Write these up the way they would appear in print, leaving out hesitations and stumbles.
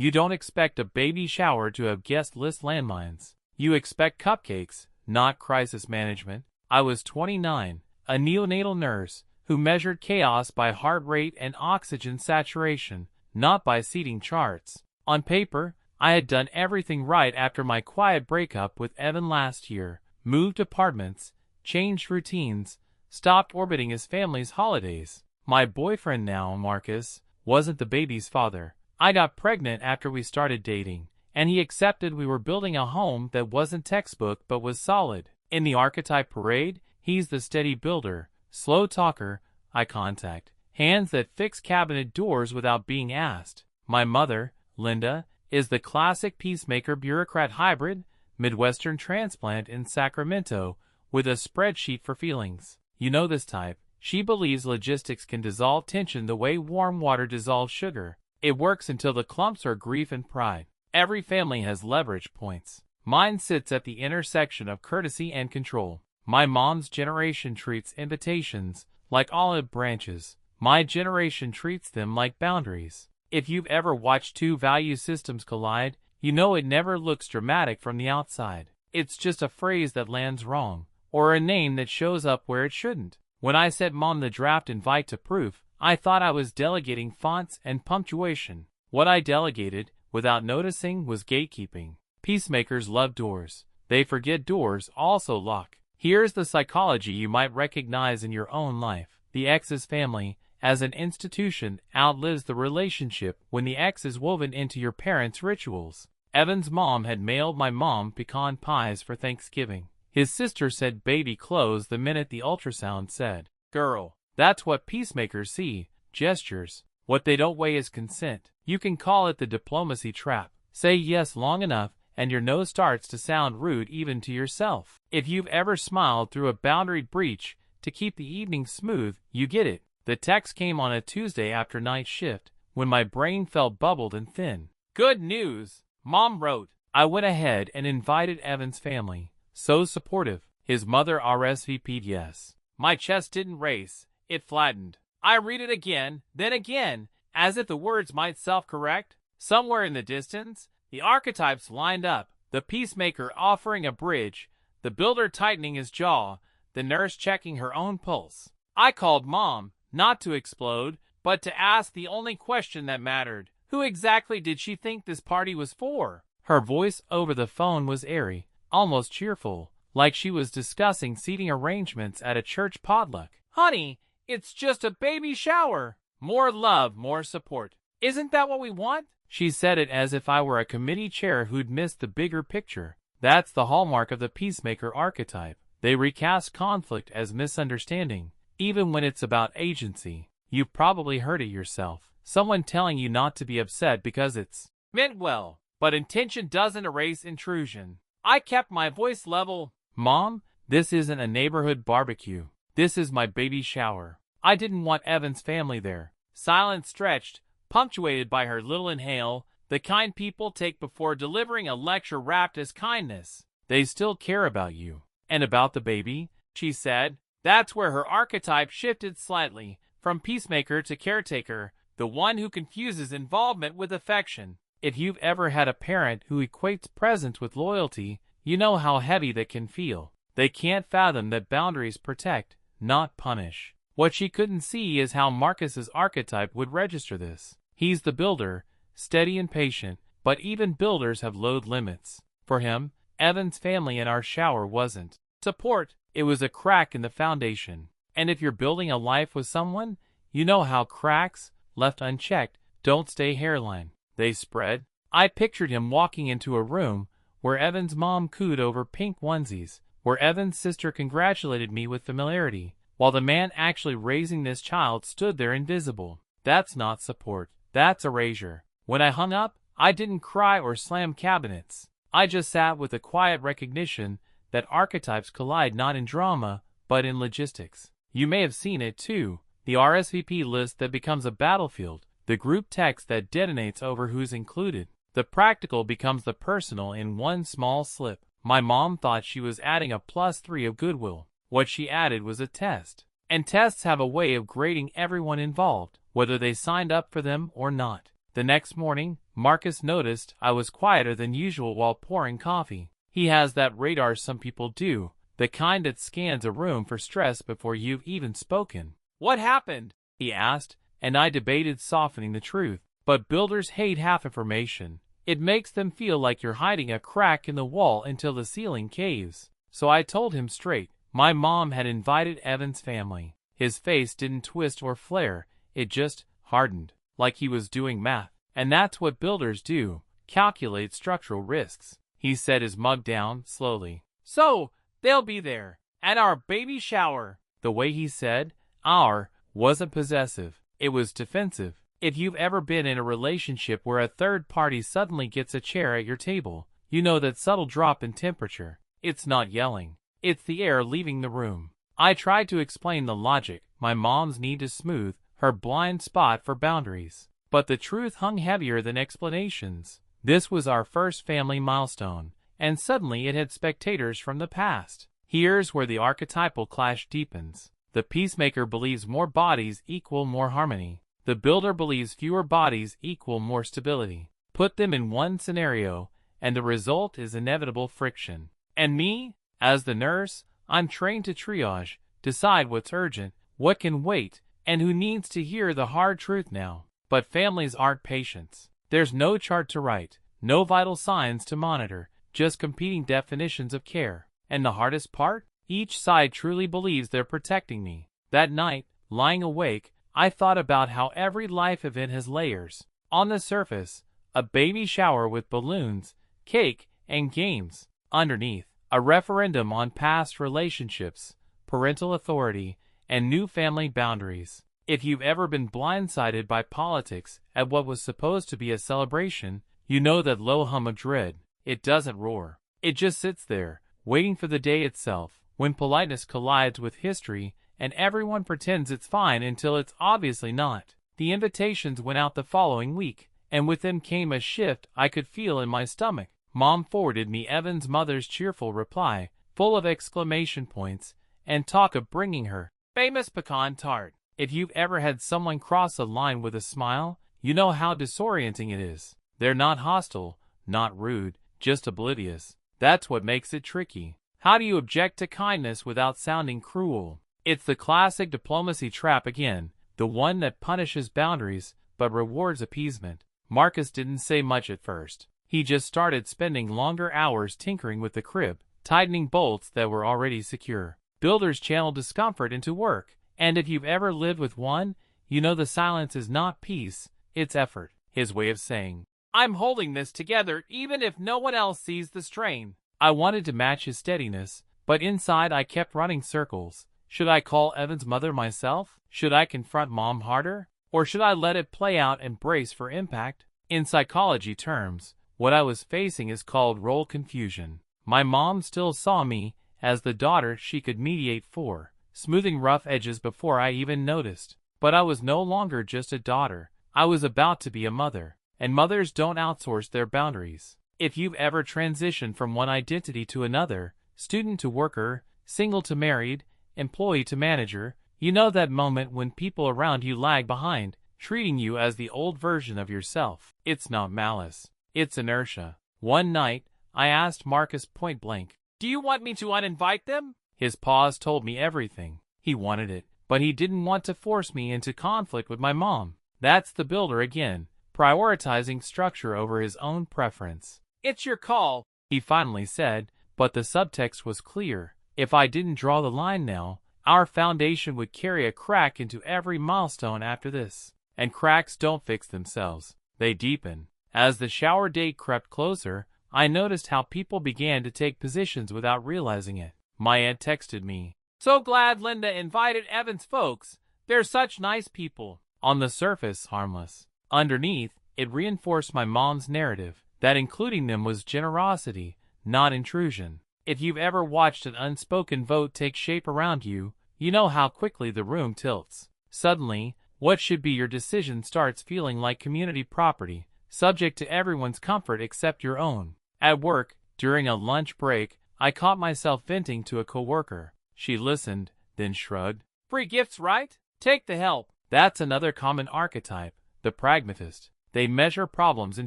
You don't expect a baby shower to have guest list landmines. You expect cupcakes, not crisis management. I was 29, a neonatal nurse, who measured chaos by heart rate and oxygen saturation, not by seating charts. On paper, I had done everything right after my quiet breakup with Evan last year, moved apartments, changed routines, stopped orbiting his family's holidays. My boyfriend now, Marcus, wasn't the baby's father. I got pregnant after we started dating, and he accepted we were building a home that wasn't textbook but was solid. In the archetype parade, he's the steady builder, slow talker, eye contact, hands that fix cabinet doors without being asked. My mother, Linda, is the classic peacemaker bureaucrat hybrid, Midwestern transplant in Sacramento, with a spreadsheet for feelings. You know this type. She believes logistics can dissolve tension the way warm water dissolves sugar. It works until the clumps are grief and pride. Every family has leverage points. Mine sits at the intersection of courtesy and control. My mom's generation treats invitations like olive branches. My generation treats them like boundaries. If you've ever watched two value systems collide, you know it never looks dramatic from the outside. It's just a phrase that lands wrong, or a name that shows up where it shouldn't. When I sent Mom the draft invite to proof, I thought I was delegating fonts and punctuation. What I delegated, without noticing, was gatekeeping. Peacemakers love doors. They forget doors also lock. Here's the psychology you might recognize in your own life. The ex's family, as an institution, outlives the relationship when the X is woven into your parents' rituals. Evan's mom had mailed my mom pecan pies for Thanksgiving. His sister said baby clothes the minute the ultrasound said, "Girl." That's what peacemakers see, gestures. What they don't weigh is consent. You can call it the diplomacy trap. Say yes long enough, and your no starts to sound rude even to yourself. If you've ever smiled through a boundary breach to keep the evening smooth, you get it. The text came on a Tuesday after night shift, when my brain felt bubbled and thin. "Good news," Mom wrote. I went ahead and invited Evan's family. So supportive. His mother RSVP'd yes. My chest didn't race, it flattened. I read it again, then again, as if the words might self-correct. Somewhere in the distance, the archetypes lined up, the peacemaker offering a bridge, the builder tightening his jaw, the nurse checking her own pulse. I called Mom, not to explode, but to ask the only question that mattered. Who exactly did she think this party was for? Her voice over the phone was airy, almost cheerful, like she was discussing seating arrangements at a church potluck. "Honey, it's just a baby shower. More love, more support. Isn't that what we want?" She said it as if I were a committee chair who'd missed the bigger picture. That's the hallmark of the peacemaker archetype. They recast conflict as misunderstanding, even when it's about agency. You've probably heard it yourself. Someone telling you not to be upset because it's meant well, but intention doesn't erase intrusion. I kept my voice level. "Mom, this isn't a neighborhood barbecue. This is my baby shower." I didn't want Evan's family there. Silence stretched, punctuated by her little inhale, the kind people take before delivering a lecture wrapped as kindness. "They still care about you. And about the baby," she said. That's where her archetype shifted slightly, from peacemaker to caretaker, the one who confuses involvement with affection. If you've ever had a parent who equates presence with loyalty, you know how heavy that can feel. They can't fathom that boundaries protect, not punish. What she couldn't see is how Marcus's archetype would register this. He's the builder, steady and patient, but even builders have load limits. For him, Evan's family in our shower wasn't support, it was a crack in the foundation. And if you're building a life with someone, you know how cracks, left unchecked, don't stay hairline. They spread. I pictured him walking into a room where Evan's mom cooed over pink onesies, where Evan's sister congratulated me with familiarity, while the man actually raising this child stood there invisible. That's not support. That's erasure. When I hung up, I didn't cry or slam cabinets. I just sat with a quiet recognition that archetypes collide not in drama, but in logistics. You may have seen it too, the RSVP list that becomes a battlefield, the group text that detonates over who's included. The practical becomes the personal in one small slip. My mom thought she was adding a +3 of goodwill. What she added was a test. And tests have a way of grading everyone involved, whether they signed up for them or not. The next morning, Marcus noticed I was quieter than usual while pouring coffee. He has that radar some people do, the kind that scans a room for stress before you've even spoken. "What happened?" he asked, and I debated softening the truth. But builders hate half information. It makes them feel like you're hiding a crack in the wall until the ceiling caves. So I told him straight. My mom had invited Evan's family. His face didn't twist or flare, it just hardened, like he was doing math. And that's what builders do, calculate structural risks. He set his mug down slowly. "So, they'll be there, at our baby shower." The way he said, "our," wasn't possessive, it was defensive. If you've ever been in a relationship where a third party suddenly gets a chair at your table, you know that subtle drop in temperature. It's not yelling. It's the air leaving the room. I tried to explain the logic, my mom's need to smooth her blind spot for boundaries. But the truth hung heavier than explanations. This was our first family milestone, and suddenly it had spectators from the past. Here's where the archetypal clash deepens. The peacemaker believes more bodies equal more harmony. The builder believes fewer bodies equal more stability. Put them in one scenario, and the result is inevitable friction. And me, as the nurse, I'm trained to triage, decide what's urgent, what can wait, and who needs to hear the hard truth now. But families aren't patients. There's no chart to write, no vital signs to monitor, just competing definitions of care. And the hardest part? Each side truly believes they're protecting me. That night, lying awake, I thought about how every life event has layers. On the surface, a baby shower with balloons, cake, and games. Underneath, a referendum on past relationships, parental authority, and new family boundaries. If you've ever been blindsided by politics at what was supposed to be a celebration, you know that low hum of dread. It doesn't roar. It just sits there, waiting for the day itself, when politeness collides with history and everyone pretends it's fine until it's obviously not. The invitations went out the following week, and with them came a shift I could feel in my stomach. Mom forwarded me Evan's mother's cheerful reply, full of exclamation points, and talk of bringing her famous pecan tart. If you've ever had someone cross a line with a smile, you know how disorienting it is. They're not hostile, not rude, just oblivious. That's what makes it tricky. How do you object to kindness without sounding cruel? It's the classic diplomacy trap again, the one that punishes boundaries but rewards appeasement. Marcus didn't say much at first. He just started spending longer hours tinkering with the crib, tightening bolts that were already secure. Builders channel discomfort into work, and if you've ever lived with one, you know the silence is not peace, it's effort. His way of saying, "I'm holding this together even if no one else sees the strain." I wanted to match his steadiness, but inside I kept running circles. Should I call Evan's mother myself? Should I confront Mom harder? Or should I let it play out and brace for impact? In psychology terms, what I was facing is called role confusion. My mom still saw me as the daughter she could mediate for, smoothing rough edges before I even noticed. But I was no longer just a daughter. I was about to be a mother, and mothers don't outsource their boundaries. If you've ever transitioned from one identity to another, student to worker, single to married, employee to manager, you know that moment when people around you lag behind, treating you as the old version of yourself. It's not malice. It's inertia. One night, I asked Marcus point blank, "Do you want me to uninvite them?" His pause told me everything. He wanted it, but he didn't want to force me into conflict with my mom. That's the builder again, prioritizing structure over his own preference. "It's your call," he finally said, but the subtext was clear. If I didn't draw the line now, our foundation would carry a crack into every milestone after this. And cracks don't fix themselves, they deepen. As the shower date crept closer, I noticed how people began to take positions without realizing it. My aunt texted me, "So glad Linda invited Evan's folks. They're such nice people." On the surface, harmless. Underneath, it reinforced my mom's narrative, that including them was generosity, not intrusion. If you've ever watched an unspoken vote take shape around you, you know how quickly the room tilts. Suddenly, what should be your decision starts feeling like community property, subject to everyone's comfort except your own. At work, during a lunch break, I caught myself venting to a coworker. She listened, then shrugged. "Free gifts, right? Take the help." That's another common archetype, the pragmatist. They measure problems in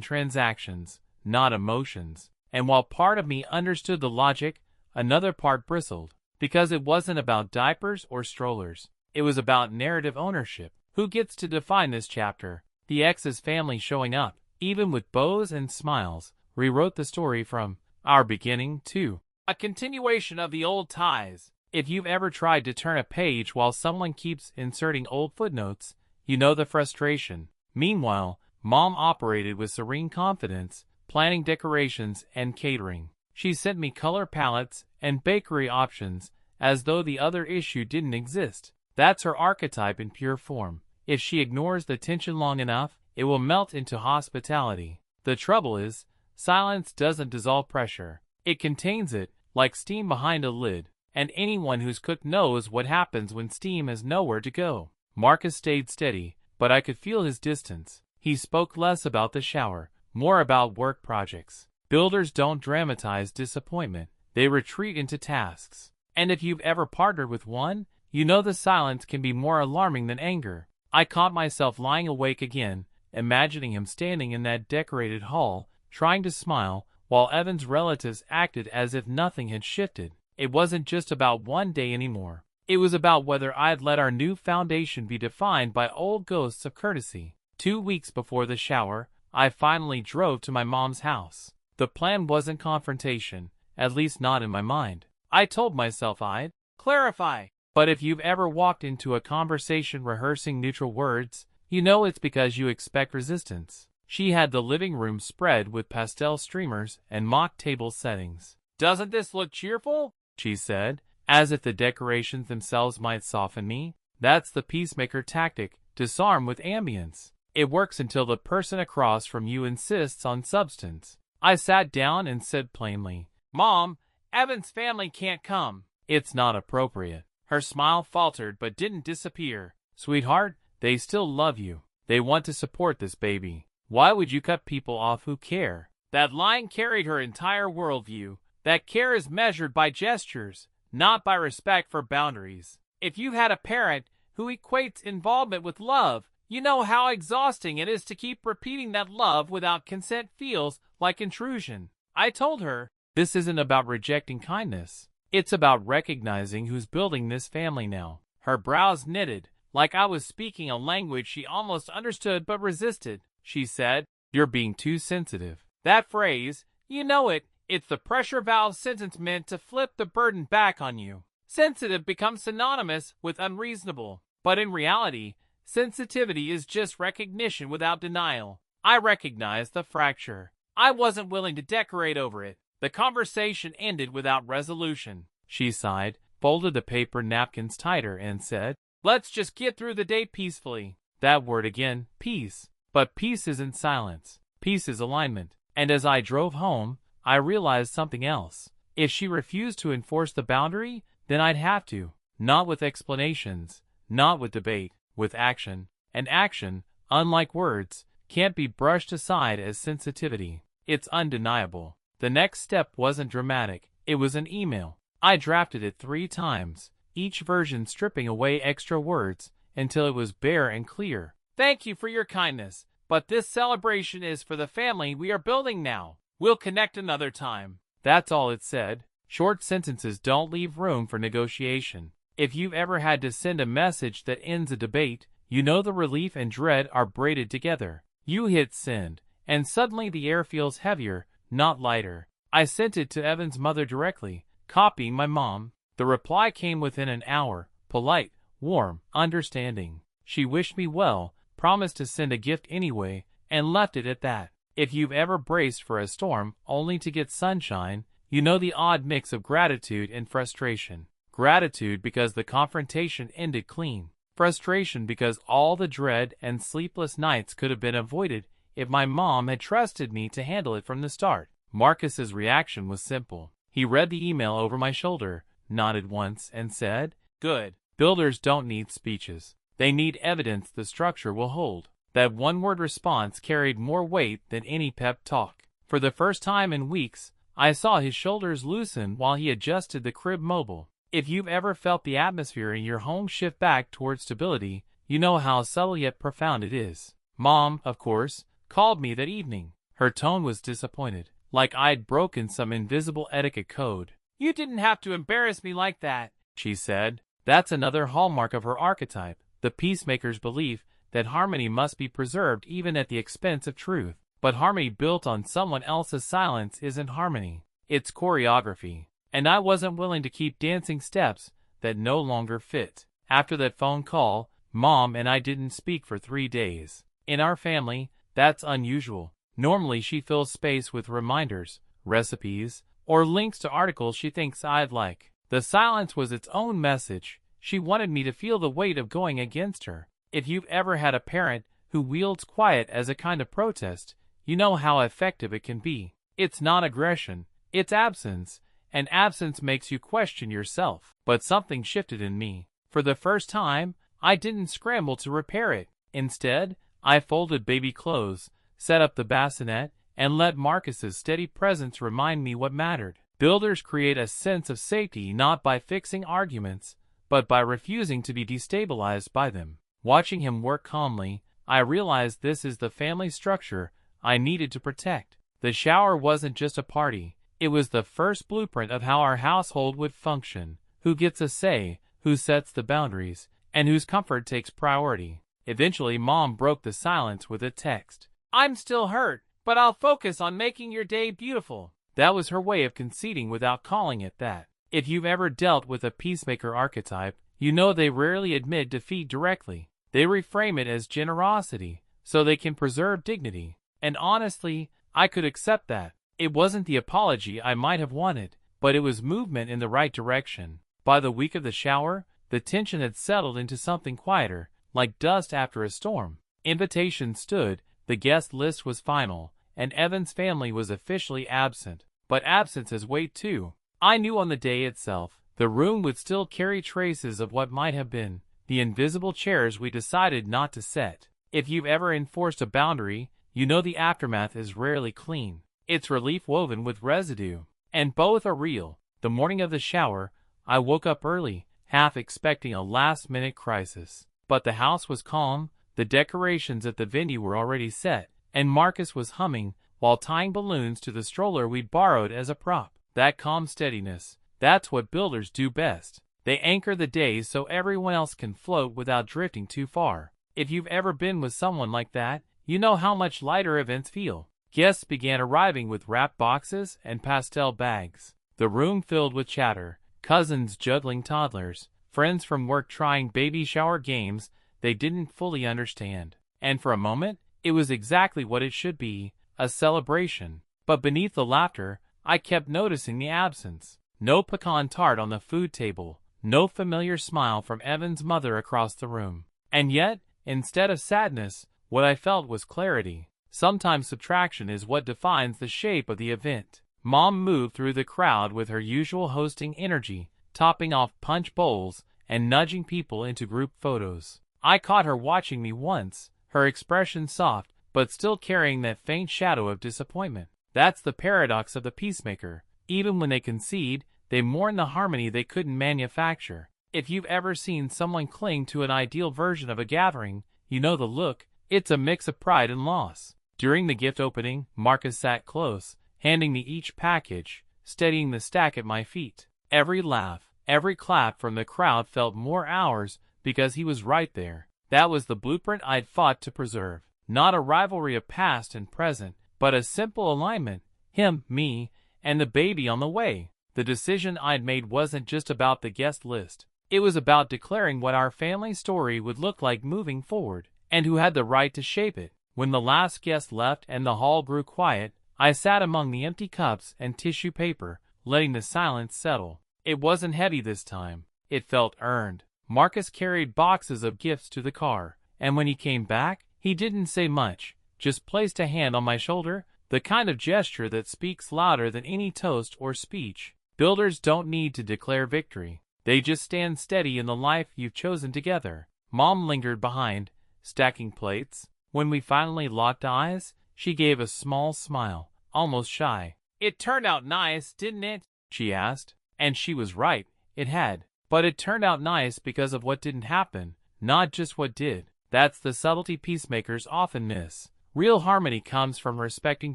transactions, not emotions. And while part of me understood the logic, another part bristled. Because it wasn't about diapers or strollers. It was about narrative ownership. Who gets to define this chapter? The ex's family showing up, even with bows and smiles, rewrote the story from our beginning to a continuation of the old ties. If you've ever tried to turn a page while someone keeps inserting old footnotes, you know the frustration. Meanwhile, Mom operated with serene confidence, planning decorations and catering. She sent me color palettes and bakery options as though the other issue didn't exist. That's her archetype in pure form. If she ignores the tension long enough, it will melt into hospitality. The trouble is, silence doesn't dissolve pressure. It contains it, like steam behind a lid. And anyone who's cooked knows what happens when steam has nowhere to go. Marcus stayed steady, but I could feel his distance. He spoke less about the shower, more about work projects. Builders don't dramatize disappointment. They retreat into tasks. And if you've ever partnered with one, you know the silence can be more alarming than anger. I caught myself lying awake again, imagining him standing in that decorated hall, trying to smile, while Evan's relatives acted as if nothing had shifted. It wasn't just about one day anymore. It was about whether I'd let our new foundation be defined by old ghosts of courtesy. 2 weeks before the shower, I finally drove to my mom's house. The plan wasn't confrontation, at least not in my mind. I told myself I'd clarify. But if you've ever walked into a conversation rehearsing neutral words, you know it's because you expect resistance. She had the living room spread with pastel streamers and mock table settings. "Doesn't this look cheerful?" she said, as if the decorations themselves might soften me. That's the peacemaker tactic, disarm with ambience. It works until the person across from you insists on substance. I sat down and said plainly, "Mom, Evan's family can't come. It's not appropriate." Her smile faltered but didn't disappear. "Sweetheart, they still love you. They want to support this baby. Why would you cut people off who care?" That line carried her entire worldview. That care is measured by gestures, not by respect for boundaries. If you've had a parent who equates involvement with love, you know how exhausting it is to keep repeating that love without consent feels like intrusion. I told her, this isn't about rejecting kindness. It's about recognizing who's building this family now. Her brows knitted, like I was speaking a language she almost understood but resisted. She said, "You're being too sensitive." That phrase, you know it, it's the pressure valve sentence meant to flip the burden back on you. Sensitive becomes synonymous with unreasonable. But in reality, sensitivity is just recognition without denial. I recognized the fracture. I wasn't willing to decorate over it. The conversation ended without resolution. She sighed, folded the paper napkins tighter, and said, "Let's just get through the day peacefully." That word again, peace. But peace isn't silence. Peace is alignment. And as I drove home, I realized something else. If she refused to enforce the boundary, then I'd have to. Not with explanations, not with debate, with action. And action, unlike words, can't be brushed aside as sensitivity. It's undeniable. The next step wasn't dramatic. It was an email. I drafted it 3 times, each version stripping away extra words until it was bare and clear. "Thank you for your kindness, but this celebration is for the family we are building now. We'll connect another time." That's all it said. Short sentences don't leave room for negotiation. If you've ever had to send a message that ends a debate, you know the relief and dread are braided together. You hit send, and suddenly the air feels heavier, not lighter. I sent it to Evan's mother directly, copying my mom. The reply came within an hour, polite, warm, understanding. She wished me well, promised to send a gift anyway, and left it at that. If you've ever braced for a storm only to get sunshine, you know the odd mix of gratitude and frustration. Gratitude because the confrontation ended clean. Frustration because all the dread and sleepless nights could have been avoided if my mom had trusted me to handle it from the start. Marcus's reaction was simple. He read the email over my shoulder, nodded once, and said, "Good. Builders don't need speeches. They need evidence the structure will hold." That one-word response carried more weight than any pep talk. For the first time in weeks, I saw his shoulders loosen while he adjusted the crib mobile. If you've ever felt the atmosphere in your home shift back towards stability, you know how subtle yet profound it is. Mom, of course, called me that evening. Her tone was disappointed, like I'd broken some invisible etiquette code. "You didn't have to embarrass me like that," she said. That's another hallmark of her archetype, the peacemaker's belief that harmony must be preserved even at the expense of truth. But harmony built on someone else's silence isn't harmony. It's choreography. And I wasn't willing to keep dancing steps that no longer fit. After that phone call, Mom and I didn't speak for 3 days. In our family, that's unusual. Normally she fills space with reminders, recipes, or links to articles she thinks I'd like. The silence was its own message. She wanted me to feel the weight of going against her. If you've ever had a parent who wields quiet as a kind of protest, you know how effective it can be. It's not aggression, it's absence, and absence makes you question yourself. But something shifted in me. For the first time, I didn't scramble to repair it. Instead, I folded baby clothes, set up the bassinet, and let Marcus's steady presence remind me what mattered. Builders create a sense of safety not by fixing arguments, but by refusing to be destabilized by them. Watching him work calmly, I realized this is the family structure I needed to protect. The shower wasn't just a party, it was the first blueprint of how our household would function. Who gets a say, who sets the boundaries, and whose comfort takes priority. Eventually, Mom broke the silence with a text. "I'm still hurt, but I'll focus on making your day beautiful." That was her way of conceding without calling it that. If you've ever dealt with a peacemaker archetype, you know they rarely admit defeat directly. They reframe it as generosity, so they can preserve dignity. And honestly, I could accept that. It wasn't the apology I might have wanted, but it was movement in the right direction. By the week of the shower, the tension had settled into something quieter, like dust after a storm. Invitations stood, the guest list was final, and Evan's family was officially absent. But absence has weight too. I knew on the day itself, the room would still carry traces of what might have been, the invisible chairs we decided not to set. If you've ever enforced a boundary, you know the aftermath is rarely clean. It's relief woven with residue. And both are real. The morning of the shower, I woke up early, half expecting a last-minute crisis. But the house was calm, the decorations at the venue were already set, and Marcus was humming while tying balloons to the stroller we'd borrowed as a prop. That calm steadiness, that's what builders do best. They anchor the day so everyone else can float without drifting too far. If you've ever been with someone like that, you know how much lighter events feel. Guests began arriving with wrapped boxes and pastel bags. The room filled with chatter, cousins juggling toddlers, friends from work trying baby shower games they didn't fully understand. And for a moment, it was exactly what it should be, a celebration. But beneath the laughter, I kept noticing the absence. No pecan tart on the food table, no familiar smile from Evan's mother across the room. And yet, instead of sadness, what I felt was clarity. Sometimes subtraction is what defines the shape of the event. Mom moved through the crowd with her usual hosting energy, topping off punch bowls and nudging people into group photos. I caught her watching me once, her expression soft, but still carrying that faint shadow of disappointment. That's the paradox of the peacemaker. Even when they concede, they mourn the harmony they couldn't manufacture. If you've ever seen someone cling to an ideal version of a gathering, you know the look. It's a mix of pride and loss. During the gift opening, Marcus sat close, handing me each package, steadying the stack at my feet. Every laugh, every clap from the crowd felt more ours because he was right there. That was the blueprint I'd fought to preserve. Not a rivalry of past and present, but a simple alignment. Him, me, and the baby on the way. The decision I'd made wasn't just about the guest list. It was about declaring what our family story would look like moving forward, and who had the right to shape it. When the last guest left and the hall grew quiet, I sat among the empty cups and tissue paper, letting the silence settle. It wasn't heavy this time. It felt earned. Marcus carried boxes of gifts to the car, and when he came back, he didn't say much, just placed a hand on my shoulder, the kind of gesture that speaks louder than any toast or speech. Builders don't need to declare victory. They just stand steady in the life you've chosen together. Mom lingered behind, stacking plates. When we finally locked eyes, she gave a small smile, almost shy. "It turned out nice, didn't it?" she asked. And she was right, it had. But it turned out nice because of what didn't happen, not just what did. That's the subtlety peacemakers often miss. Real harmony comes from respecting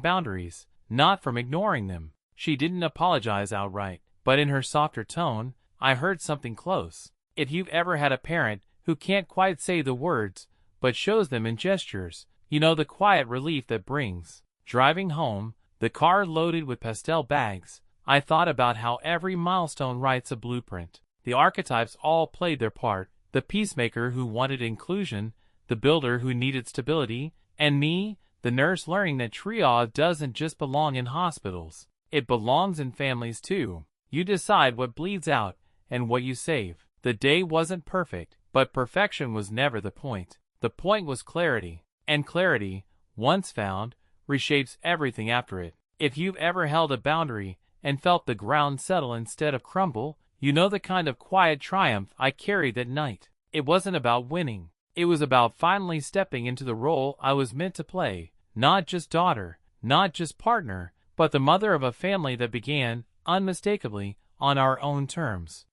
boundaries, not from ignoring them. She didn't apologize outright, but in her softer tone, I heard something close. If you've ever had a parent who can't quite say the words, but shows them in gestures, you know the quiet relief that brings. Driving home, the car loaded with pastel bags, I thought about how every milestone writes a blueprint. The archetypes all played their part: the peacemaker who wanted inclusion, the builder who needed stability, and me, the nurse learning that triage doesn't just belong in hospitals. It belongs in families too. You decide what bleeds out and what you save. The day wasn't perfect, but perfection was never the point. The point was clarity, and clarity, once found, reshapes everything after it. If you've ever held a boundary and felt the ground settle instead of crumble, you know the kind of quiet triumph I carried that night. It wasn't about winning. It was about finally stepping into the role I was meant to play. Not just daughter, not just partner, but the mother of a family that began, unmistakably, on our own terms.